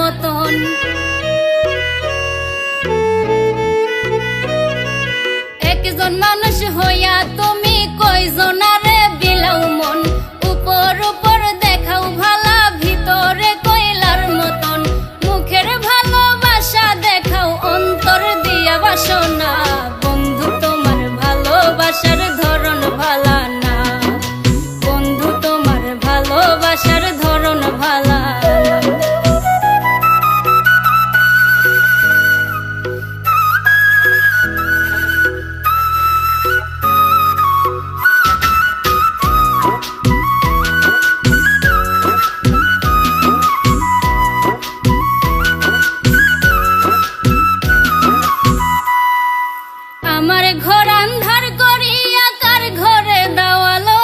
মতন। একজন মানুষ হইয়া তুমি কয়জনারে বিলাও মন, উপর উপর দেখাও ভালা ভিতরে কয়লার মতন। মুখের ভালোবাসা দেখাও অন্তর দিয়া বাসনা, বন্ধু তোমার ভালোবাসার ধরন ভালা না, বন্ধু তোমার ভালোবাসার ধরন ভালা না। আমার ঘর আন্ধার করিয়া কার ঘরে দেওয়ালো,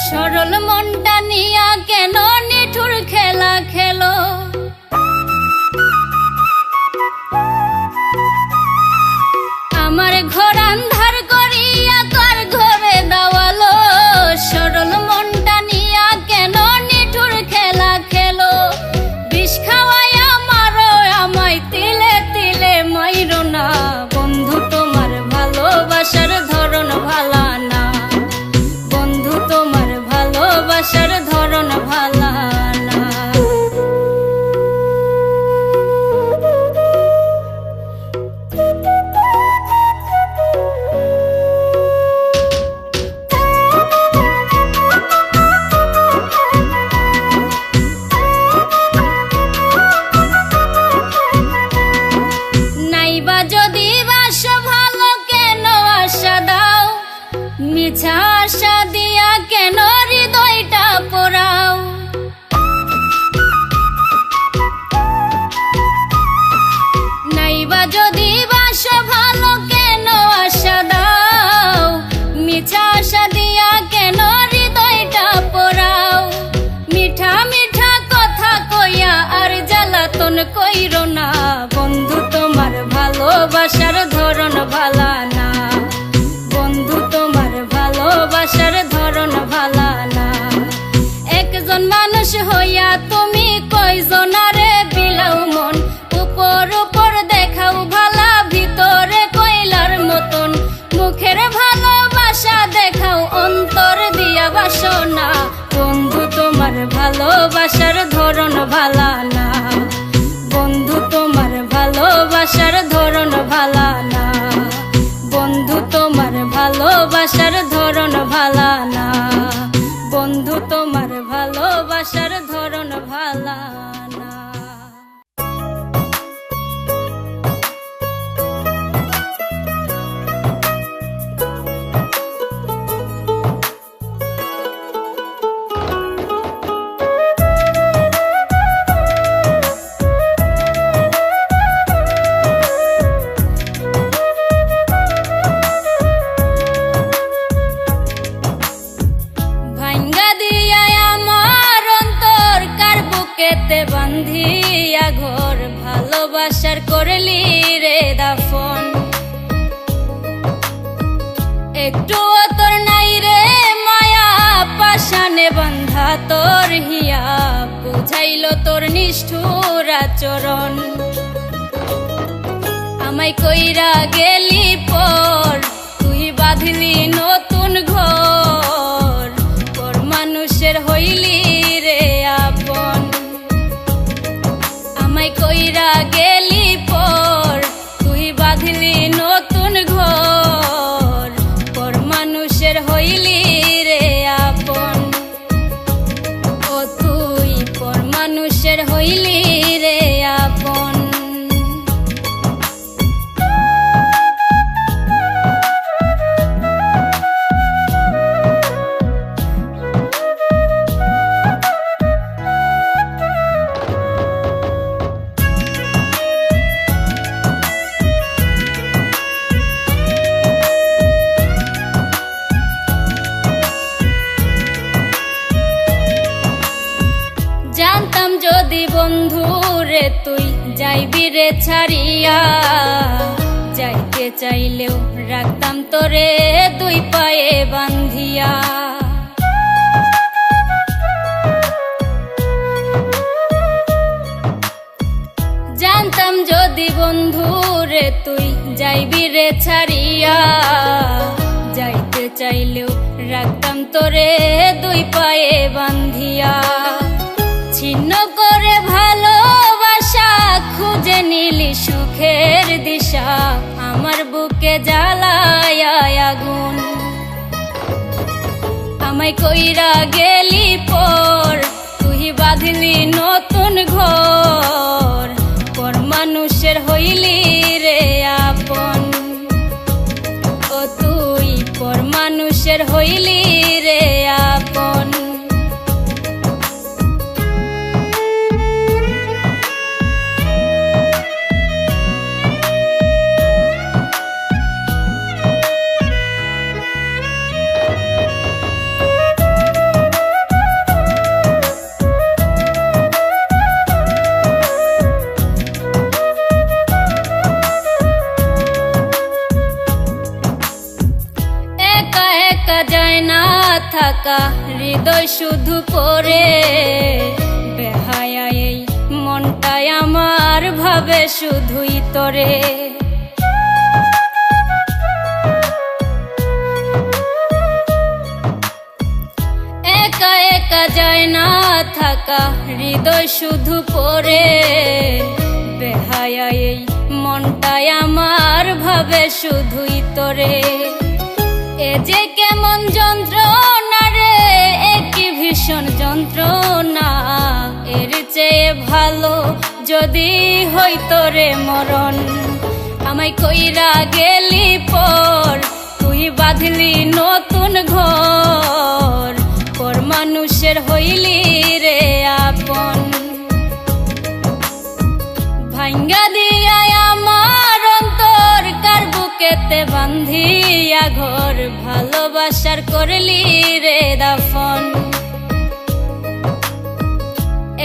সরল মনটা নিয়া কেন নিঠুর খেলা খেলো। আমার ঘর আন্ধার করিয়া কার ঘরে দেওয়ালো, সরল মনটা নিয়া কেন নিঠুর খেলা খেলো। বিষ খাওয়াইয়া মারো আমায় তিলে তিলে মাইরো না, বন্ধু তোমার ভালোবাসার ধরন ভালা না, বন্ধু তোমার ভালোবাসার ধরন ভালা না। নাইবা যদি বাসো ভালো কেন আশা দাও, মিছা আশা দিয়া কেন হৃদয়টা পোড়াও। নাইবা যদি বাসো ভালো কেন আশা দাও, মিছা আশা দিয়া কেন হৃদয়টা পোড়াও। মিঠা মিঠা কথা কইয়া আর জ্বালাতন কইরো না, বন্ধু তোমার ভালোবাসার ধরন ভালা না, বন্ধু তোমার ভালোবাসার ধরন ভালা না। একজন মানুষ হইয়া তুমি কয়জনারে বিলাও মন, উপর উপর দেখাও ভালা ভিতরে কয়লার মতন। মুখের ভালোবাসা দেখাও অন্তর দিয়া বাসনা, বন্ধু তোমার ভালোবাসার ধরন ভালা না, বন্ধু তোমার ভালোবাসার ধরন ভালা না, বন্ধু তোমার ভালোবাসার ধরন ভালা না, বন্ধু তোমার ভালোবাসার ধরন ভালা না। ভাঙ্গা দিয়া আমার অন্তর কার বুকেতে বান্ধিয়া ঘর, ভালোবাসার করলি রে দাফন। একটু তোর নাই রে মায়া, পাশানে বান্ধা তোর হিয়া, বুঝাইল তোর নিষ্ঠুর আচরণ। আমায় কইরা গেলি পর, তুই বাঁধলি নতুন ঘর, পর মানুষের হইলি রে আপন। আমায় কইরা গেলি পর, তুই বাঁধলি নতুন ঘর, পর মানুষের হইলি রে আপন। ও তুই পর মানুষের হইলি রে আপন। বন্ধুরে তুই যাইবি রে ছাড়িয়া, যাইতে চাইলেও রাখতাম তোরে দুই পায়ে বান্ধিয়া। বন্ধু রে তুই যাইবি রে ছাড়িয়া, যাইতে চাইলেও রাখতাম তোরে দুই পায়ে বান্ধিয়া। ছিন্ন করে ভালোবাসা খুঁজে নিলি সুখের দিশা, আমার বুকে জ্বালায় আগুন। আমায় কইরা গেলি পর, তুই বাঁধলি নতুন ঘর, পর মানুষের হইলি রে আপন। ও তুই পর মানুষের হইলি রে আপন। যায় না থাকা হৃদয় শুধু পড়ে, বেহায়া এই মনটাই আমার ভাবে শুধুই তোরে। একা একা যায় না থাকা হৃদয় শুধু পড়ে, বেহায়া এই মনটাই আমার ভাবে শুধুই তোরে। এ যে কেমন যন্ত্রণা রে, একই ভীষণ যন্ত্রণা, এর চেয়ে ভালো যদি হইতো রে মরণ। আমায় কইরা গেলি পর, তুই বাঁধলি নতুন ঘর, পর মানুষের হইলি রে আপন। ভাঙ্গা দিয়া আমার অন্তর কার বুকেতে বান্ধিয়া ঘর, ভালোবাসার করলি রে দাফন।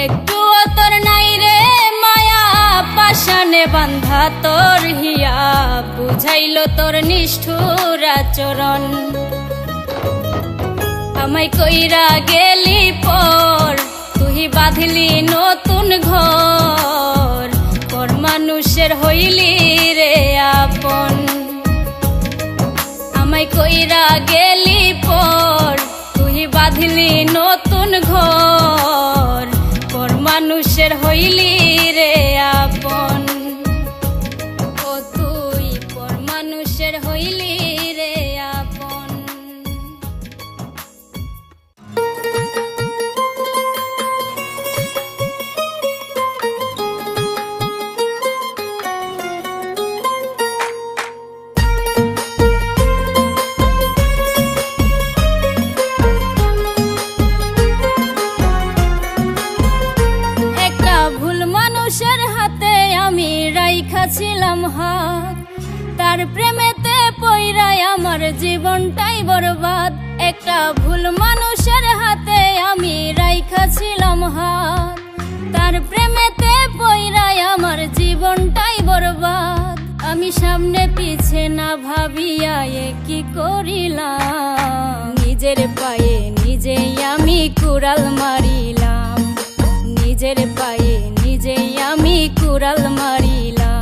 একটু তোর নাই রে মায়া, পাশানে বান্ধা তোর হিয়া, বুঝাইল তোর নিষ্ঠুর আচরণ। আমায় কইরা গেলি পর, তুই বাঁধলি নতুন ঘর, পর মানুষের হইলি রে আপন। আমায় কইরা গেলি পর, তুই বাঁধলি নতুন ঘর, পর মানুষের হইলি রে আপন। ও তুই পর মানুষের হইলি রে আপন। ছিলাম হাত, তার প্রেমেতে পইরাই আমার জীবনটাই বরবাদ। একটা ভুল মানুষের হাতে আমি রাইখা ছিলাম হাত, তার প্রেমেতে পইরাই আমার জীবনটাই বরবাদ। আমি সামনে পিছে না ভাবিয়া কি করিলাম, নিজের পায়ে নিজেই আমি কুড়াল মারিলাম, নিজের পায়ে নিজেই আমি কুড়াল মারিলাম।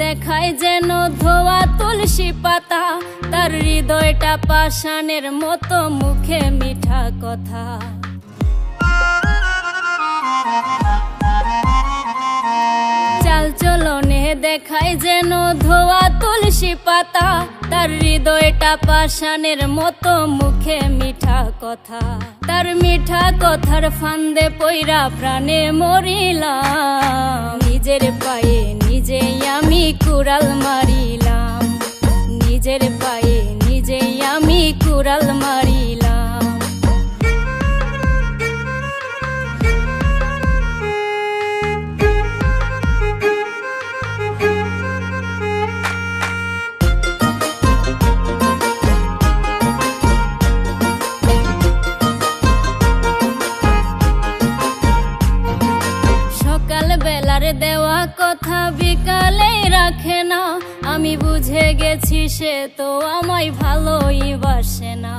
দেখায় যেন ধোয়া তুলসী পাতা, তার হৃদয়টা পাষাণের মতো, মুখে মিঠা কথা। চাল চলনে দেখায় যেন ধোয়া তুলসী পাতা, তার হৃদয়টা পাষাণের মতো, মুখে মিঠা কথা। তার মিঠা কথার ফান্দে পইরা প্রাণে মরিলাম, নিজের পায়ে নিজেই আমি কুড়াল মারিলাম, নিজের পায়ে নিজেই আমি কুড়াল মারিলাম। আমি বুঝে গেছি সে তো আমায় ভালোই বাসে না।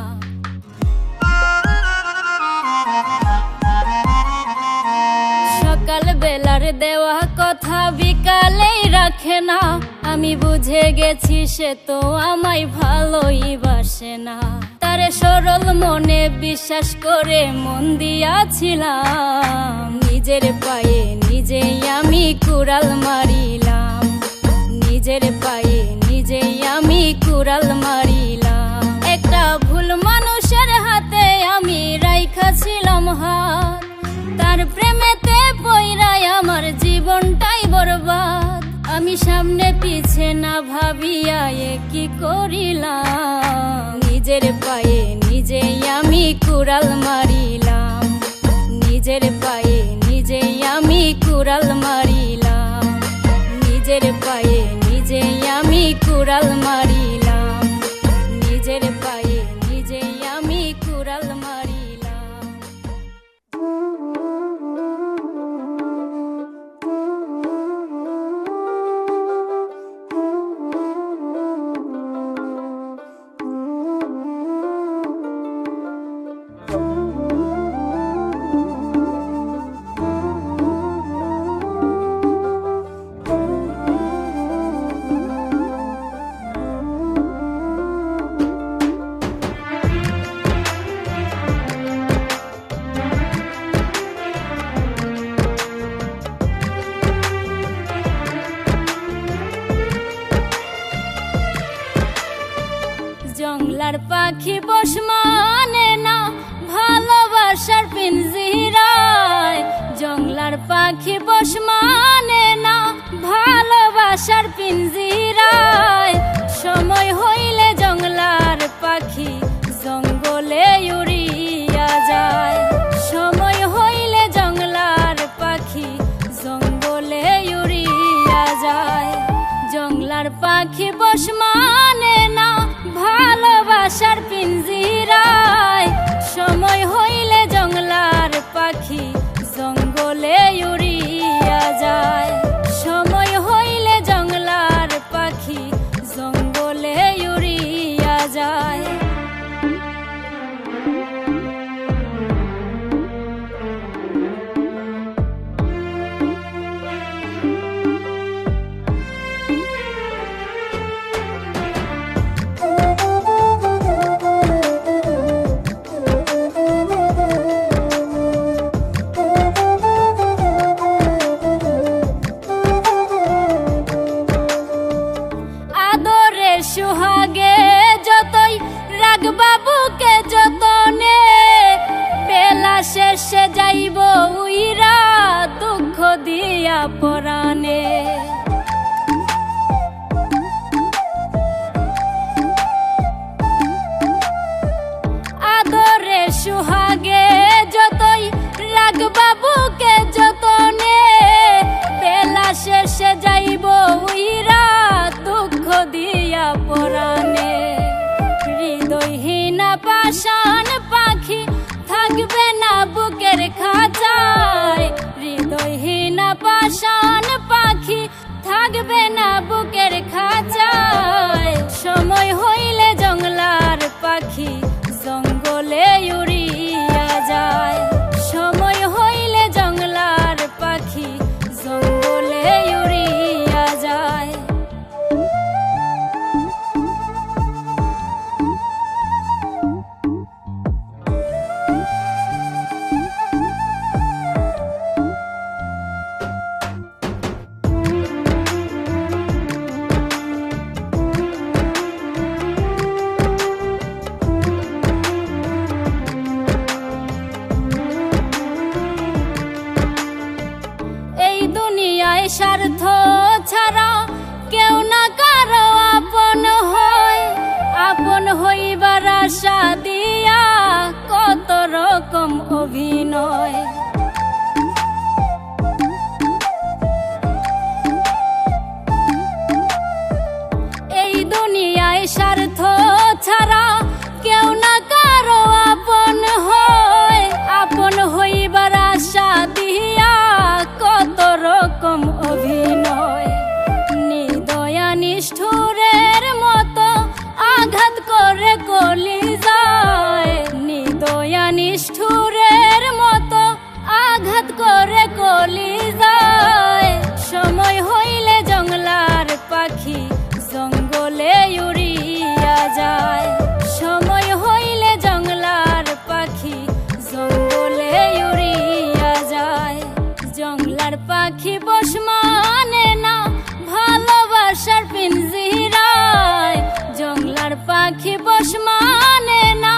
সকাল বেলার দেওয়া কথা বিকালেই রাখে না, আমি বুঝে গেছি সে তো আমায় ভালোই বাসে না। তারে সরল মনে বিশ্বাস করে মন দিয়াছিলাম, নিজের পায়ে নিজেই আমি কুড়াল মারিলাম, নিজের পায়ে নিজেই আমি কুড়াল মারিলাম। একটা ভুল মানুষের হাতে আমি রাইখাছিলাম হাত, তার প্রেমেতে পইরাই আমার জীবনটাই বরবাদ। আমি সামনে পিছে না ভাবিয়া কি করিলাম, নিজের পায়ে নিজেই আমি কুড়াল মারিলাম, নিজের পায়ে নিজেই আমি কুড়াল মারিলাম, নিজের পায়ে নিজেই আমি কুড়াল মারিলাম, নিজের পায়ে নিজেই আমি কুড়াল মারিলাম। জংলার পাখি বস মানে না ভালোবাসার পিঞ্জিরায়, জংলার পাখি বস মানে না ভালোবাসার পিঞ্জিরায়। সময় হইলে জংলার পাখি জঙ্গলে উড়িয়া যায়, সময় হইলে জংলার পাখি জঙ্গলে উড়িয়া যায়। জংলার পাখি বস মানে না ভালোবাসার পিঞ্জিরায়, সময় হইলে জংলার পাখি জঙ্গলে উড়িয়া যায়, সময় হইলে জংলার পাখি জঙ্গলে উড়িয়া যায়। সুহাগে যতই রাখবা বুকে যতনে, বেলা শেষে যাইব উইরা দুঃখ দিয়া পরাণে। আদরে সুহাগে যতই রাখবা বুকে যতনে, বেলা শেষে যাইব উইরা দুঃখ দিয়া পরাণে। হৃদয়হীনা পাষাণ পাখি থাকবে না বুকের খাঁচায়, হৃদয়হীনা পাষাণ পাখি থাকবে না বুকের খাঁচায়। সময় হইলে জংলার পাখি জঙ্গলে উড়িয়া যায়, সময় হইলে জংলার পাখি জঙ্গলে উড়িয়া যায়। স্বার্থ ছাড়া কেউ না কারো আপন হয়, আপন হইবার আশা দিয়া কত রকম অভিনয়। এই দুনিয়ায় স্বার্থ ছাড়া কেউ না কারো আপন হয়, আপন হইবার আশা দিয়া কত রকম অভিনয়। নির্দয়া নিষ্ঠুর পোষ মানে না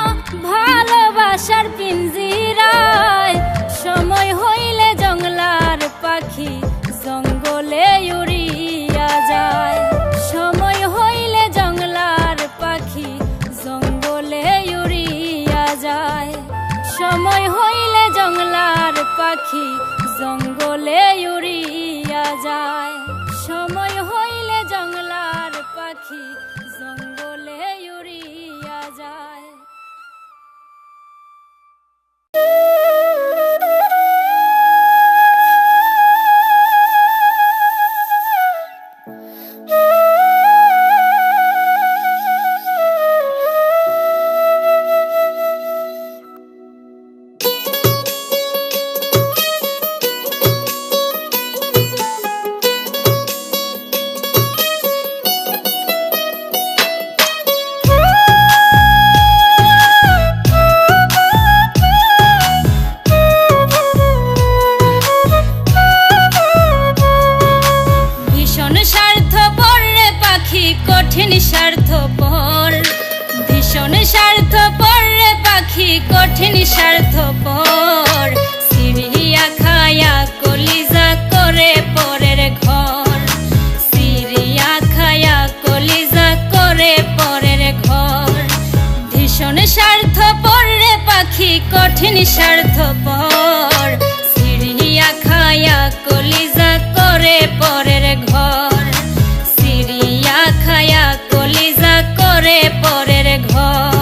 ভালোবাসার পিঞ্জিরায়, সময় হইলে জংলার পাখি জঙ্গলে উড়িয়া যায়। সময় হইলে জংলার পাখি জঙ্গলে উড়িয়া যায়। সময় হইলে জংলার পাখি জঙ্গলে উড়িয়া যায়। সময় হইলে জংলার পাখি জঙ্গলে উড়িয়া যায়। কঠিন স্বার্থপর, ভীষণ স্বার্থপর রে পাখি, কঠিন স্বার্থপর। সিরিয়া খায়া কলিজা করে পরের ঘর, সিরিয়া খায়া কলিজা করে পরের ঘর। ভীষণ স্বার্থপর রে পাখি, কঠিন স্বার্থপর। সিরিয়া খায়া কলিজা করে পরের ঘর, সিরিয়া খায়া কলিজা করে পরের ঘর।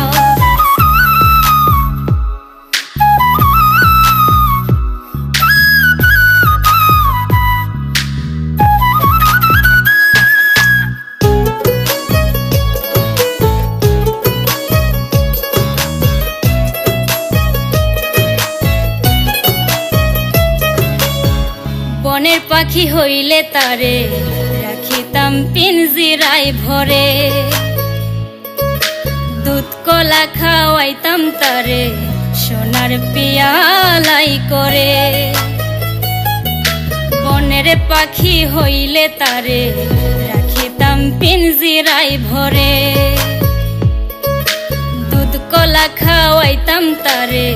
বনের পাখি হইলে তারে রাখিতাম পিঞ্জিরায় ভরে, দুধ কলা খাওয়াইতাম তারে সোনার পিয়ালাই করে। বনের পাখি হইলে তারে রাখিতাম পিঞ্জিরায় ভরে, দুধ কলা খাওয়াইতাম তারে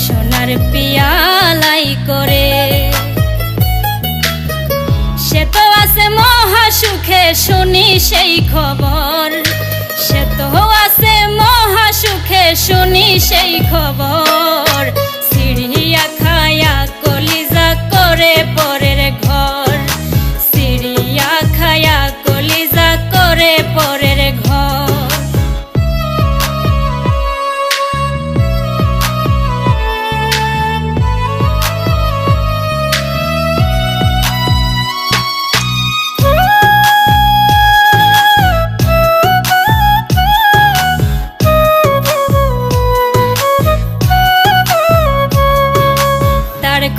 সোনার পিয়ালাই করে। সে তো আছে মহা সুখে শুনি সেই খবর, সে তো আছে মহা সুখে শুনি সেই খবর। সিরিয়া খায়া কলিজা করে পরের ঘর, সিরিয়া খায়া কলিজা করে পরের ঘর।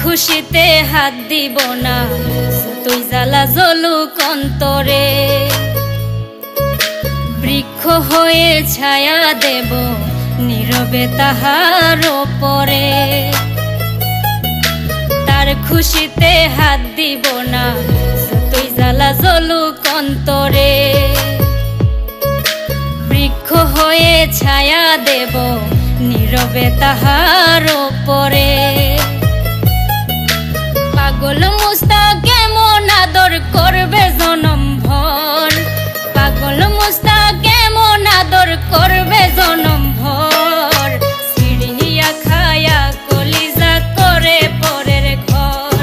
খুশিতে হাত দিব না তুই জ্বালা জ্বলুক অন্তরে, বৃক্ষ হয়ে ছায়া দেব নীরবে তাহার ওপরে। তার খুশিতে হাত দিব না তুই জ্বালা জ্বলুক অন্তরে, বৃক্ষ হয়ে ছায়া দেব নীরবে তাহার ওপরে। পাগল মুস্তাক কেমন আদর করবে জনম ভর, পাগল মুস্তাক কেমন আদর করবে জনম ভর। সিরিয়া খায়া কলিজা করে পরের ঘর,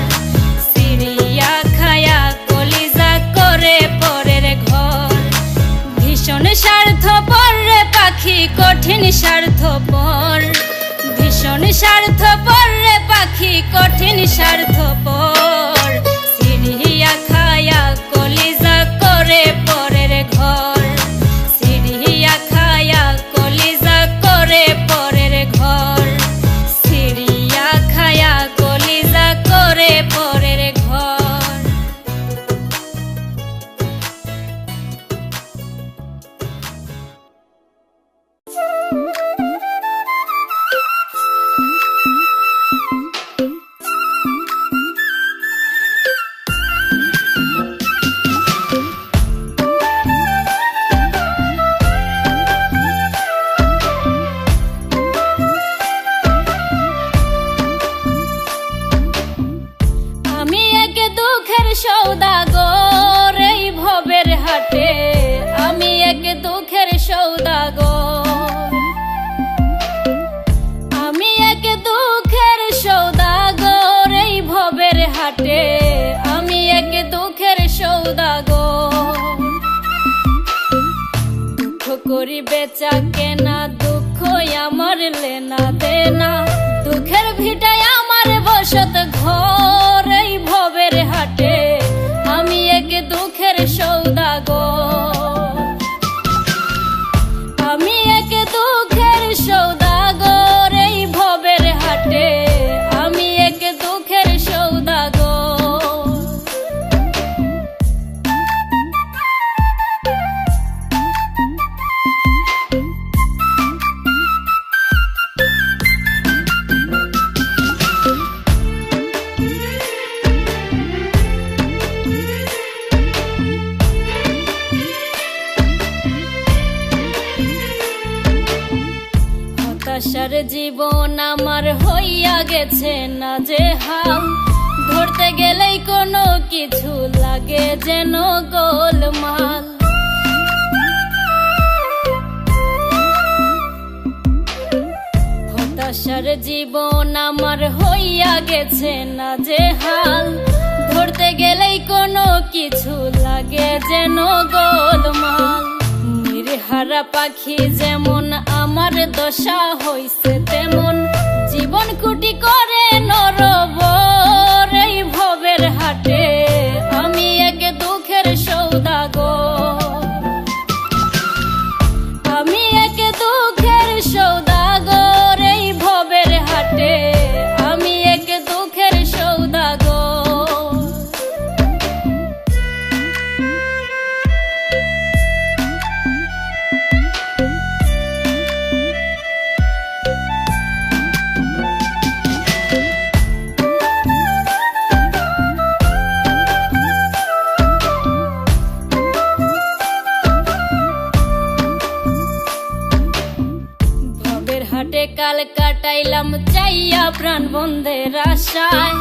সিরিয়া খায়া কলিজা করে পরের ঘর। ভীষণ স্বার্থপর রে পাখি, কঠিন স্বার্থপর। ভীষণ স্বার্থপর রে পাখি, কঠিন স্বার্থপর। সিরিয়া খায়া কলিজা করে পরের ঘর, সিরিয়া খায়া কলিজা করে পরের ঘর, সিরিয়া খায়া কলিজা করে পরের ঘর। বেচা কেনা, দুঃখ আমার লেনা দেনা, দুঃখের ভিটায় আমার বসত ঘর এই ভবের হাটে, আমি এক দুঃখের সৌদাগর, আমি এক দুঃখের সৌদাগর এই ভবের হাটে, আমি এক দুঃখের সৌদাগর। হতাশার জীবন আমার হইয়া গেছে না যে হাল, ধরতে গেলেই কোনো কিছু লাগে যেন গোলমাল, হতাশার জীবন আমার হইয়া গেছে না যে হাল, ধরতে গেলেই কোনো কিছু লাগে যেন গোলমাল, নির্হারা পাখি যেমন আমার দশা হইছে তেমন, জীবন কুটি করে নরবর এই ভবের হাটে, আমি এক দুঃখের সৌদাগর, আমি এক দুঃখের সৌদাগর এই ভবের হাটে, আমি এক দুঃখের সৌদাগর। হাটে কাল কাটাইলাম চাইয়া প্রাণ বন্ধের আশায়,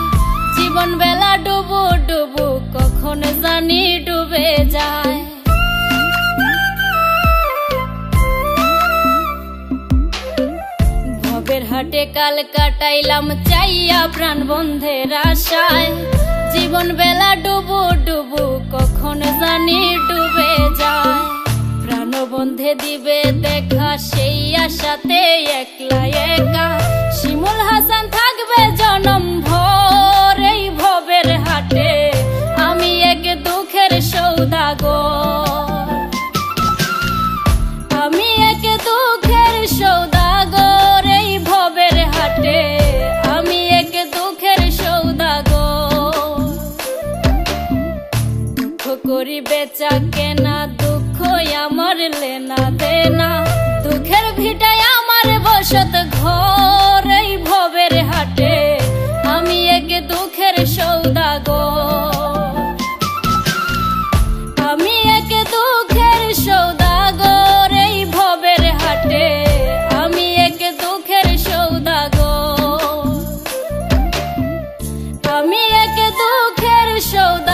জীবন বেলা ডুবু ডুবু কখন জানি ডুবে যায়, ভবের হাটে কাল কাটাইলাম চাইয়া প্রাণ বন্ধের আশায়, জীবন বেলা ডুবু ডুবু কখন জানি ডুবে যায়, প্রাণবন্ধে দিবে দেখা সেই আশাতে একলা একা, শিমুল হাসান থাকবে জনম ভর এই ভবের হাটে, আমি এক দুঃখের সৌদাগর, আমি এক দুঃখের সৌদাগর এই ভবের হাটে, আমি এক দুঃখের সৌদাগর, দুঃখ করি বেচা কেনা, দুঃখ আমার লেনা দেনা, দুঃখের ভিটায় আমার বসত ঘর এই ভবের হাটে, আমি এক দুঃখের সৌদাগর, আমি এক দুঃখের সৌদাগর এই ভবের হাটে, আমি এক দুঃখের সৌদাগর, আমি এক দুঃখের সৌদাগর।